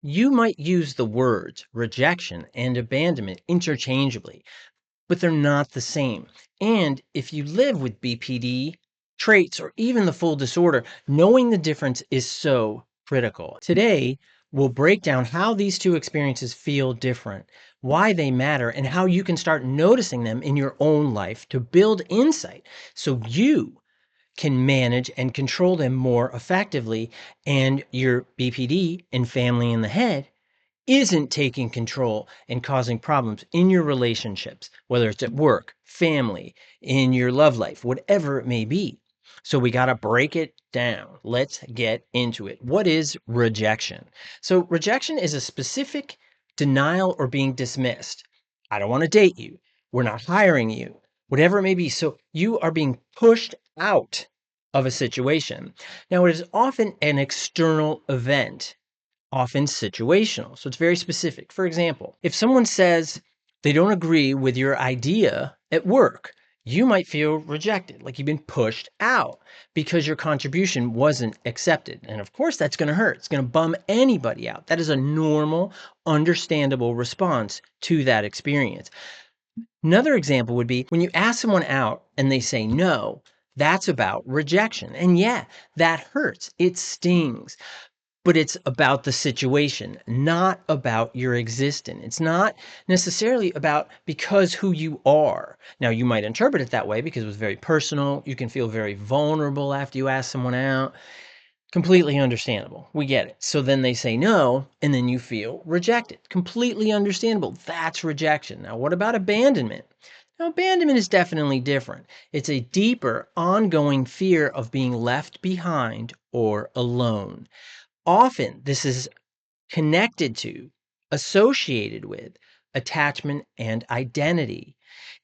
You might use the words rejection and abandonment interchangeably, but they're not the same. And if you live with BPD traits or even the full disorder, knowing the difference is so critical. Today, we'll break down how these two experiences feel different, why they matter, and how you can start noticing them in your own life to build insight so you can manage and control them more effectively, and your BPD and family in the head isn't taking control and causing problems in your relationships, whether it's at work, family, in your love life, whatever it may be. So we got to break it down. Let's get into it. What is rejection? So rejection is a specific denial or being dismissed. I don't want to date you. We're not hiring you. Whatever it may be. So you are being pushed out of a situation. Now, it is often an external event, often situational. So it's very specific. For example, if someone says they don't agree with your idea at work, you might feel rejected, like you've been pushed out because your contribution wasn't accepted. And of course, that's going to hurt. It's going to bum anybody out. That is a normal, understandable response to that experience. Another example would be when you ask someone out and they say no, that's about rejection. And yeah, that hurts. It stings, but it's about the situation, not about your existence. It's not necessarily about because who you are. Now, you might interpret it that way because it was very personal. You can feel very vulnerable after you ask someone out. Completely understandable. We get it. So then they say no, and then you feel rejected. Completely understandable. That's rejection. Now, what about abandonment? Now, abandonment is definitely different. It's a deeper, ongoing fear of being left behind or alone. Often, this is connected to, associated with attachment and identity.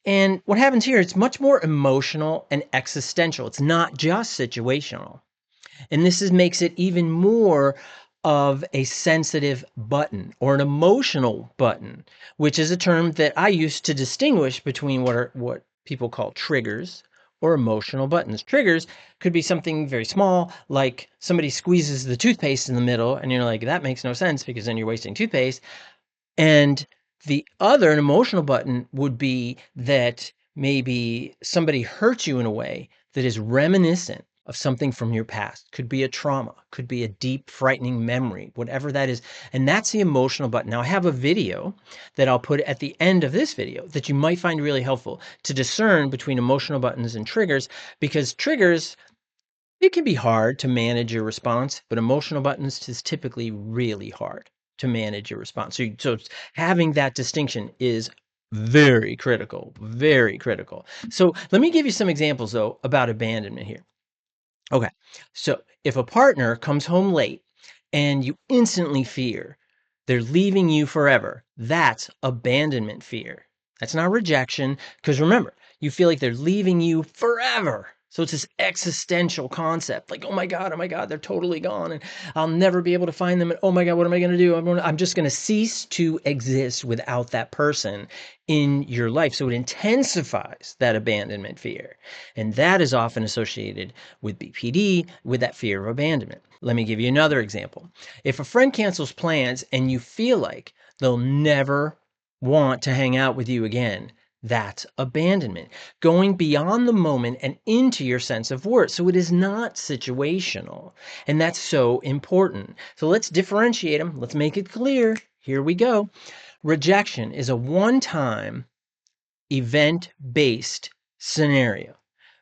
And what happens here, it's much more emotional and existential. It's not just situational. And makes it even more of a sensitive button or an emotional button, which is a term that I use to distinguish between what people call triggers or emotional buttons. Triggers could be something very small, like somebody squeezes the toothpaste in the middle, and you're like, that makes no sense because then you're wasting toothpaste. And the other, an emotional button, would be that maybe somebody hurts you in a way that is reminiscent of something from your past. Could be a trauma, could be a deep, frightening memory, whatever that is. And that's the emotional button. Now, I have a video that I'll put at the end of this video that you might find really helpful to discern between emotional buttons and triggers, because triggers, it can be hard to manage your response, but emotional buttons is typically really hard to manage your response. So having that distinction is very critical, very critical. So let me give you some examples, though, about abandonment here. Okay, so if a partner comes home late and you instantly fear they're leaving you forever, that's abandonment fear. That's not rejection, because remember, you feel like they're leaving you forever. So it's this existential concept, like, oh my God, they're totally gone, and I'll never be able to find them. And oh my God, what am I going to do? I'm just going to cease to exist without that person in your life. So it intensifies that abandonment fear. And that is often associated with BPD, with that fear of abandonment. Let me give you another example. If a friend cancels plans and you feel like they'll never want to hang out with you again, that's abandonment, going beyond the moment and into your sense of worth. So it is not situational. And that's so important. So let's differentiate them. Let's make it clear. Here we go. Rejection is a one-time event-based scenario,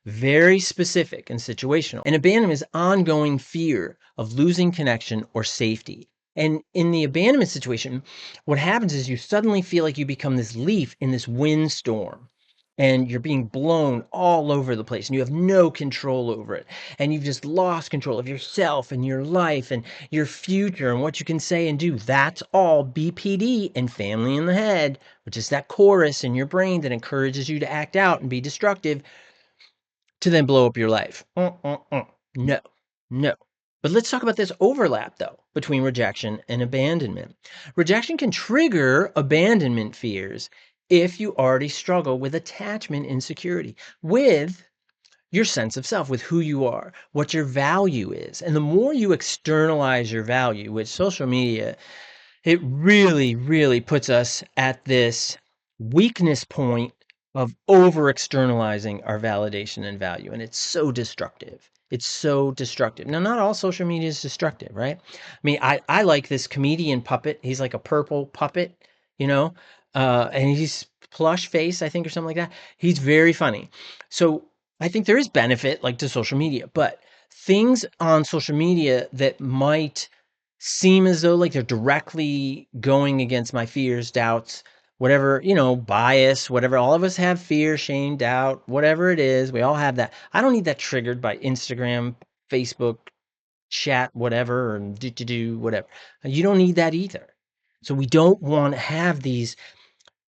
very specific and situational. And abandonment is ongoing fear of losing connection or safety. And in the abandonment situation, what happens is you suddenly feel like you become this leaf in this windstorm, and you're being blown all over the place and you have no control over it. And you've just lost control of yourself and your life and your future and what you can say and do. That's all BPD and family in the head, which is that chorus in your brain that encourages you to act out and be destructive to then blow up your life. No, no. But let's talk about this overlap, though, between rejection and abandonment. Rejection can trigger abandonment fears if you already struggle with attachment insecurity, with your sense of self, with who you are, what your value is. And the more you externalize your value, which social media It really, really puts us at this weakness point of over externalizing our validation and value. And it's so destructive. It's so destructive. Now, not all social media is destructive, right? I mean, I like this comedian puppet. He's like a purple puppet, you know, and he's plush face, I think, or something like that. He's very funny. So I think there is benefit like to social media, but things on social media that might seem as though like they're directly going against my fears, doubts, whatever, bias, whatever. All of us have fear, shame, doubt, whatever it is. We all have that. I don't need that triggered by Instagram, Facebook, chat, whatever, or do whatever. You don't need that either. So we don't want to have these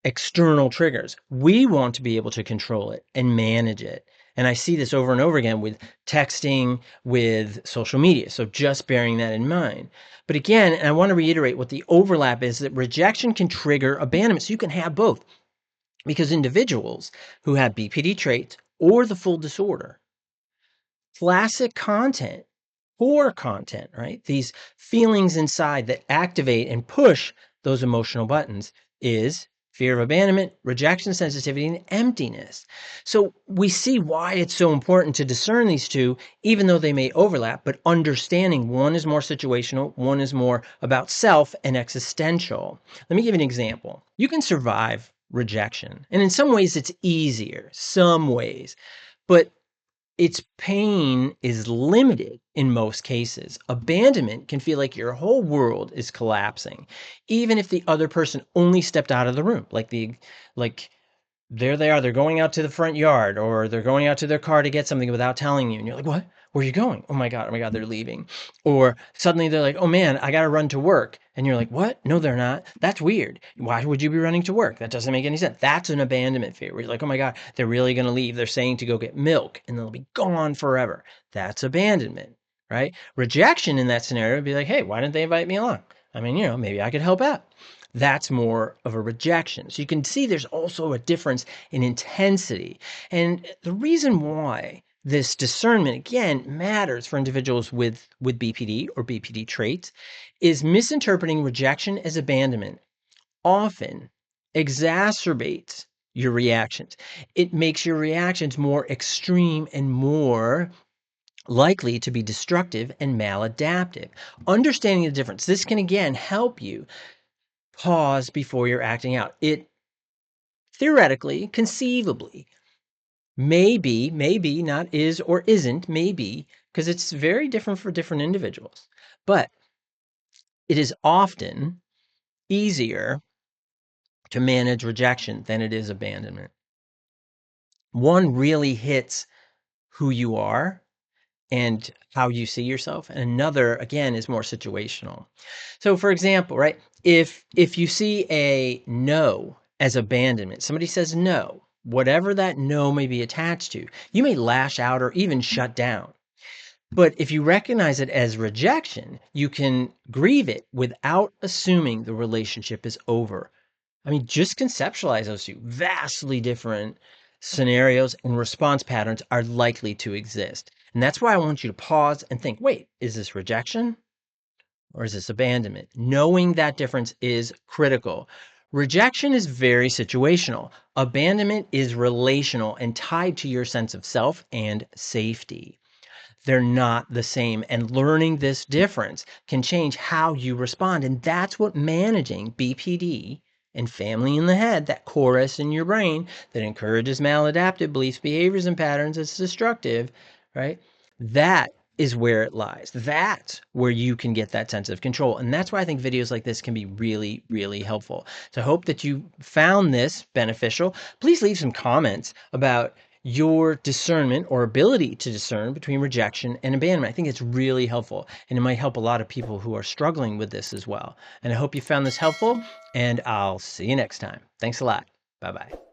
external triggers. We want to be able to control it and manage it. And I see this over and over again with texting, with social media. So just bearing that in mind. But again, and I want to reiterate what the overlap is, that rejection can trigger abandonment. So you can have both, because individuals who have BPD traits or the full disorder, classic content, poor content, right? These feelings inside that activate and push those emotional buttons is fear of abandonment, rejection sensitivity, and emptiness. So we see why it's so important to discern these two, even though they may overlap, but understanding one is more situational, one is more about self and existential. Let me give you an example. You can survive rejection, and in some ways it's easier, some ways, but its pain is limited in most cases. Abandonment can feel like your whole world is collapsing, even if the other person only stepped out of the room. Like there they are, they're going out to the front yard, or they're going out to their car to get something without telling you. And you're like, what? Where are you going? Oh my God, they're leaving. Or suddenly they're like, oh man, I got to run to work. And you're like, what? No, they're not. That's weird. Why would you be running to work? That doesn't make any sense. That's an abandonment fear where you're like, oh my God, they're really going to leave. They're saying to go get milk and they'll be gone forever. That's abandonment, right? Rejection in that scenario would be like, hey, why didn't they invite me along? I mean, maybe I could help out. That's more of a rejection. So you can see there's also a difference in intensity. And the reason why this discernment, again, matters for individuals with BPD or BPD traits is misinterpreting rejection as abandonment often exacerbates your reactions. It makes your reactions more extreme and more likely to be destructive and maladaptive. Understanding the difference, this can again help you pause before you're acting out. It theoretically, conceivably, maybe, not is or isn't, maybe, because it's very different for different individuals. But it is often easier to manage rejection than it is abandonment. One really hits who you are and how you see yourself, and another again is more situational. So for example, right, if you see a no as abandonment, somebody says no, whatever that no may be attached to, you may lash out or even shut down. But if you recognize it as rejection, you can grieve it without assuming the relationship is over. I mean, just conceptualize those two vastly different scenarios, and response patterns are likely to exist. And that's why I want you to pause and think, wait, is this rejection or is this abandonment? Knowing that difference is critical. Rejection is very situational. Abandonment is relational and tied to your sense of self and safety. They're not the same. And learning this difference can change how you respond. And that's what managing BPD and family in the head, that chorus in your brain that encourages maladaptive beliefs, behaviors, and patterns that's destructive, right? That is where it lies. That's where you can get that sense of control. And that's why I think videos like this can be really, really helpful. So I hope that you found this beneficial. Please leave some comments about your discernment or ability to discern between rejection and abandonment. I think it's really helpful, and it might help a lot of people who are struggling with this as well. And I hope you found this helpful, and I'll see you next time. Thanks a lot. Bye-bye.